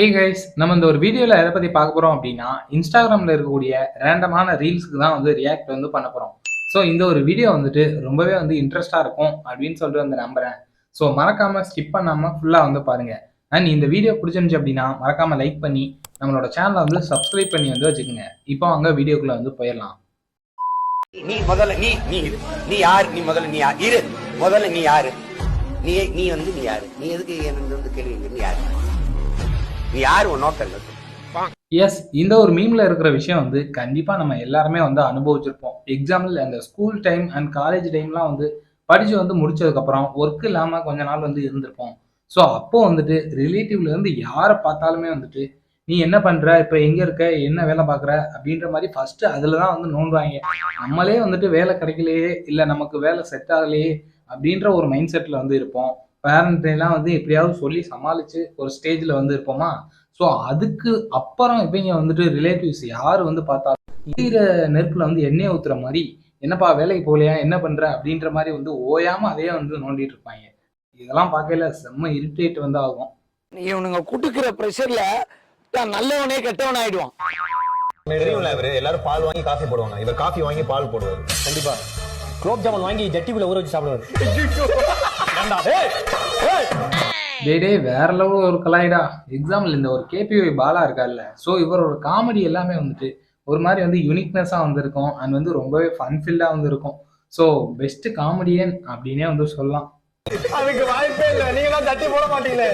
Hey guys, நம்ம இந்த ஒரு வீடியோவில் எதை பற்றி பார்க்க போகிறோம் அப்படின்னா இன்ஸ்டாகிராமில் இருக்கக்கூடிய ரேண்டமான ரீல்ஸுக்கு தான் வந்து ரியாக்ட் வந்து பண்ண போகிறோம். ஸோ இந்த ஒரு வீடியோ வந்துட்டு ரொம்பவே வந்து இன்ட்ரெஸ்டாக இருக்கும் அப்படின்னு சொல்லிட்டு வந்து நம்புகிறேன். ஸோ மறக்காமல் ஸ்கிப் பண்ணாமல் ஃபுல்லாக வந்து பாருங்கள். அண்ட் இந்த வீடியோ பிடிச்சிருந்துச்சு அப்படின்னா மறக்காமல் லைக் பண்ணி நம்மளோட சேனலை வந்து சப்ஸ்கிரைப் பண்ணி வந்து வச்சுக்கோங்க. இப்போ அங்கே வீடியோக்குள்ளே வந்து போயிடலாம். நீ முதல்ல நீ நீ நீ யார்? நீ முதல்ல நீ யார்? இரு முதல்ல நீ யாரு? நீ நீ வந்து நீ யாரு? நீ எதுக்கு என்ன வந்து கேள்வி? நீ யாரு? நீ யாரு? உன் நோக்கம்? எஸ், இந்த ஒரு மீம்ல இருக்கிற விஷயம் வந்து கண்டிப்பா நம்ம எல்லாருமே வந்து அனுபவிச்சிருப்போம். எக்ஸாம்பிள் அந்த ஸ்கூல் டைம் அண்ட் காலேஜ் டைம்லாம் வந்து படிச்சு வந்து முடிச்சதுக்கப்புறம் ஒர்க் இல்லாம கொஞ்ச நாள் வந்து இருந்திருப்போம். ஸோ அப்போ வந்துட்டு ரிலேட்டிவ்ல இருந்து யாரை பார்த்தாலுமே வந்துட்டு நீ என்ன பண்ற, இப்ப எங்க இருக்க, என்ன வேலை பார்க்குற அப்படின்ற மாதிரி ஃபர்ஸ்ட் அதுல தான் வந்து நோண்டுவாங்க. நம்மளே வந்துட்டு வேலை கிடைக்கலையே, இல்லை நமக்கு வேலை செட் ஆகலையே அப்படின்ற ஒரு மைண்ட் செட்ல வந்து இருப்போம். பேரண்ட்லாம் வந்து எப்படியாவது சொல்லி சமாளிச்சு ஒரு ஸ்டேஜ்ல வந்து இருப்போமா. ஸோ அதுக்கு அப்புறம் இவங்க வந்துட்டு ரிலேட்டிவ்ஸ் யார் வந்து பார்த்தாலும் ஈர நெருப்புல வந்து எண்ணெய் ஊத்துற மாதிரி, என்னப்பா வேலைக்கு போகலையா, என்ன பண்ற அப்படின்ற மாதிரி வந்து ஓயாம அதையே வந்து நோண்டிட்டு இருப்பாங்க. இதெல்லாம் பார்க்கல செம்ம இரிட்டேட் வந்து ஆகும். இவனுங்க குடுக்கிற பிரஷர்ல நல்லவனே கெட்டவன் ஆயிடுவான். தெரியும்ல, இவரு எல்லாரும் பால் வாங்கி காஃபி போடுவாங்க, இவர் காஃபி வாங்கி பால் போடுவாரு. கண்டிப்பா குலோப் ஜாமுன் வாங்கி ஜட்டிக்குள்ள ஊற வச்சு சாப்பிடுவாரு. டே வேற லெவல் ஒரு கலாய்டா. எக்ஸாம்பிள் இந்த ஒரு கேபிஒய் பாலா இருக்கார்ல, ஸோ இவரோட காமெடி எல்லாமே வந்துட்டு ஒரு மாதிரி வந்து யூனிக்னஸாக வந்திருக்கும் அண்ட் வந்து ரொம்பவே ஃபன்ஃபில்லாக வந்து இருக்கும். ஸோ பெஸ்ட் காமெடியன் அப்படின்னே வந்து சொல்லலாம். அதுக்கு வாய்ப்பே இல்லை, நீங்க தான் தட்டி போட மாட்டீங்களே.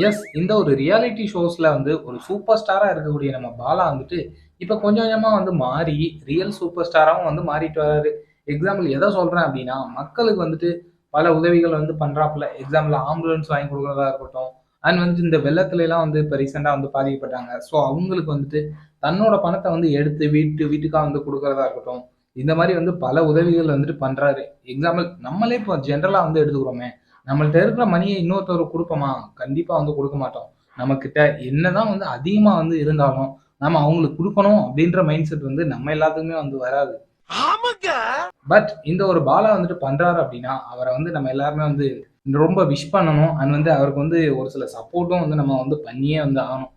எஸ், இந்த ஒரு ரியாலிட்டி ஷோஸ்ல வந்து ஒரு சூப்பர் ஸ்டாரா இருக்கக்கூடிய நம்ம பாலா வந்துட்டு இப்ப கொஞ்சம் கொஞ்சமா வந்து மாறி ரியல் சூப்பர் ஸ்டாராவும் வந்து மாறிட்டு வராரு. எக்ஸாம்பிள் எதை சொல்றேன் அப்படின்னா, மக்களுக்கு வந்துட்டு பல உதவிகள் வந்து பண்றாப்புல. எக்ஸாம்பிள் ஆம்புலன்ஸ் வாங்கி கொடுக்குறதா இருக்கட்டும், அண்ட் வந்து இந்த வெள்ளத்துல எல்லாம் வந்து இப்ப ரீசெண்டா வந்து பாதிக்கப்பட்டாங்க. ஸோ அவங்களுக்கு வந்துட்டு தன்னோட பணத்தை வந்து எடுத்து வீட்டுக்காக வந்து கொடுக்கறதா இருக்கட்டும், இந்த மாதிரி வந்து பல உதவிகள் வந்துட்டு பண்றாரு. எக்ஸாம்பிள் நம்மளே இப்போ ஜென்ரலா வந்து எடுத்துக்கிறோமே, நம்மள்ட்ட இருக்கிற மணியை இன்னொருத்தர் கொடுப்போமா? கண்டிப்பா வந்து கொடுக்க மாட்டோம். நம்ம கிட்ட என்னதான் வந்து அதிகமா வந்து இருந்தாலும் நம்ம அவங்களுக்கு கொடுக்கணும் அப்படின்ற மைண்ட் செட் வந்து நம்ம எல்லாத்துக்குமே வந்து வராது. பட் இந்த ஒரு பாலா வந்துட்டு பண்றாரு அப்படின்னா அவரை வந்து நம்ம எல்லாருமே வந்து ரொம்ப விஷ் பண்ணணும் அண்ட் வந்து அவருக்கு வந்து ஒரு சில சப்போர்ட்டும் வந்து நம்ம வந்து பண்ணியே வந்து ஆகணும்.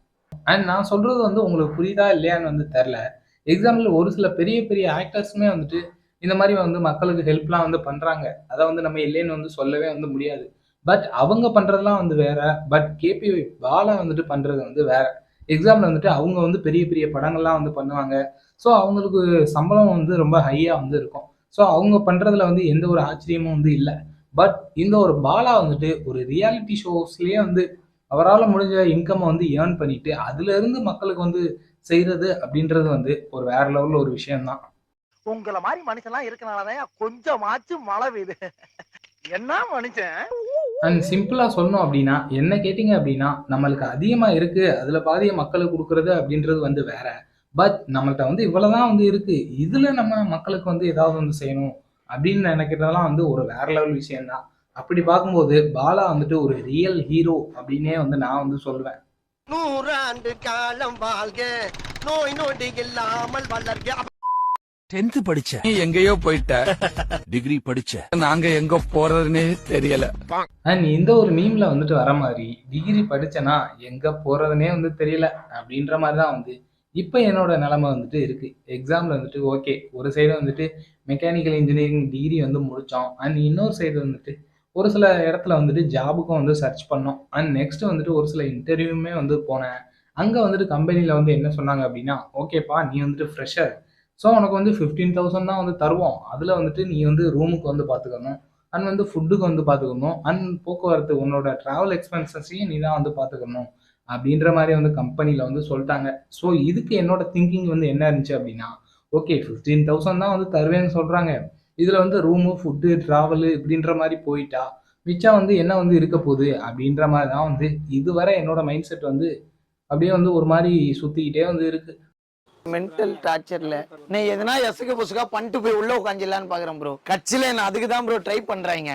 அண்ட் நான் சொல்றது வந்து உங்களுக்கு புரியுதா இல்லையான்னு வந்து தெரில. எக்ஸாம்பிள் ஒரு சில பெரிய பெரிய ஆக்டர்ஸுமே வந்துட்டு இந்த மாதிரி வந்து மக்களுக்கு ஹெல்ப்லாம் வந்து பண்றாங்க. அதை வந்து நம்ம இல்லைன்னு வந்து சொல்லவே வந்து முடியாது. பட் அவங்க பண்றதெல்லாம் வந்து வேற. பட் கேபிஒய் பாலா வந்துட்டு பண்றது வந்து வேற. எக்ஸாம்பிள் வந்துட்டு அவங்க வந்து பெரிய பெரிய படங்கள்லாம் வந்து பண்ணுவாங்க. ஸோ அவங்களுக்கு சம்பளம் வந்து ரொம்ப ஹையா வந்து இருக்கும். ஸோ அவங்க பண்றதுல வந்து எந்த ஒரு ஆச்சரியமும் வந்து இல்லை. பட் இந்த ஒரு பாலா வந்துட்டு ஒரு ரியாலிட்டி ஷோஸ்லயே வந்து அவரால் முடிஞ்ச இன்கம் வந்து ஏர்ன் பண்ணிட்டு அதுல இருந்து மக்களுக்கு வந்து செய்யறது அப்படின்றது வந்து ஒரு வேற லெவல்ல ஒரு விஷயம் தான். உங்கள மாதிரி மனுஷன்லாம் இருக்கனாலதான் கொஞ்சமாச்சும் மழை பெய்யுது. என்ன மனுஷன்? அண்ட் சிம்பிளா சொல்லணும் அப்படின்னா என்ன கேட்டீங்க அப்படின்னா, நம்மளுக்கு அதிகமா இருக்கு அதுல பாதிய மக்களுக்கு கொடுக்கறது அப்படின்றது வந்து வேற. பட் நம்மள்ட்ட வந்து இவ்வளவுதான் வந்து இருக்கு, இதுல நம்ம மக்களுக்கு வந்து ஏதாவது வந்து செய்யணும் அப்படின்னு நினைக்கிறதெல்லாம் வந்து ஒரு வேற லெவல் விஷயம் தான். அப்படி பார்க்கும்போது பாலா வந்துட்டு ஒரு ரியல் ஹீரோ அப்படின்னே வந்து நான் வந்து சொல்லுவேன். 100 ஆண்டு காலம் வாழ்க, நோய் நொடி இல்லாமல் வளர்க. 10th படிச்ச, நீ எங்கேயோ போயிட்ட. டிகிரி படிச்ச, நாங்க எங்க போறதுன்னே தெரியல. அண்ட் இந்த ஒரு மீம்ல வந்துட்டு வர மாதிரி டிகிரி படிச்சேன்னா எங்க போறதுனே வந்து தெரியல அப்படின்ற மாதிரி தான் வந்து இப்போ என்னோட நிலைமை வந்துட்டு இருக்கு. எக்ஸாம்பிள் வந்துட்டு ஓகே, ஒரு சைடு வந்துட்டு மெக்கானிக்கல் இன்ஜினியரிங் டிகிரி வந்து முடித்தோம் அண்ட் இன்னொரு சைடு வந்துட்டு ஒரு சில இடத்துல வந்துட்டு ஜாபுக்கும் வந்து சர்ச் பண்ணோம் அண்ட் நெக்ஸ்ட் வந்துட்டு ஒரு சில இன்டர்வியூமே வந்து போனேன். அங்கே வந்துட்டு கம்பெனியில் வந்து என்ன சொன்னாங்க அப்படின்னா, ஓகேப்பா நீ வந்துட்டு ஃப்ரெஷர், ஸோ உனக்கு வந்து 15,000 தான் வந்து தருவோம். அதில் வந்துட்டு நீ வந்து ரூமுக்கு வந்து பார்த்துக்கணும் அண்ட் வந்து ஃபுட்டுக்கு வந்து பார்த்துக்கணும் அண்ட் போக்குவரத்து உன்னோட ட்ராவல் எக்ஸ்பென்சஸையும் நீ தான் வந்து பார்த்துக்கணும் அப்படின்ற மாதிரி வந்து கம்பெனியில் வந்து சொல்லிட்டாங்க. ஸோ இதுக்கு என்னோட திங்கிங் வந்து என்ன இருந்துச்சு அப்படின்னா, ஓகே 15,000 தான் வந்து தருவேன்னு சொல்கிறாங்க, இதில் வந்து ரூமு ஃபுட்டு ட்ராவலு இப்படின்ற மாதிரி போயிட்டா மிச்சம் வந்து என்ன வந்து இருக்க போகுது அப்படின்ற மாதிரி தான் வந்து இதுவரை என்னோட மைண்ட் செட் வந்து அப்படியே வந்து ஒரு மாதிரி சுற்றிக்கிட்டே வந்து இருக்கு. மென்டல் டார்ச்சர்ல நீ எதனா எசுக்கு புசுக்கா பண்ணிட்டு போய் உள்ள உட்காந்துலான்னு பாக்குறேன் ப்ரோ. கட்சியில நான் அதுக்கு தான் ப்ரோ ட்ரை பண்றாங்க.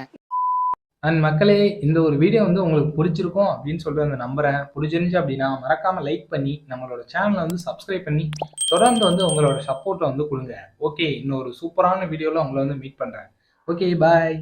அண்ட் மக்களே, இந்த ஒரு வீடியோ வந்து உங்களுக்கு பிடிச்சிருக்கும் அப்படின்னு சொல்லிட்டு வந்து நம்புறேன். பிடிச்சிருந்துச்சு அப்படின்னா மறக்காம லைக் பண்ணி நம்மளோட சேனலை வந்து சப்ஸ்கிரைப் பண்ணி தொடர்ந்து வந்து உங்களோட சப்போர்ட்டை வந்து கொடுங்க. ஓகே, இன்னொரு சூப்பரான வீடியோவில் உங்களை வந்து மீட் பண்ணுறேன். ஓகே, பாய்.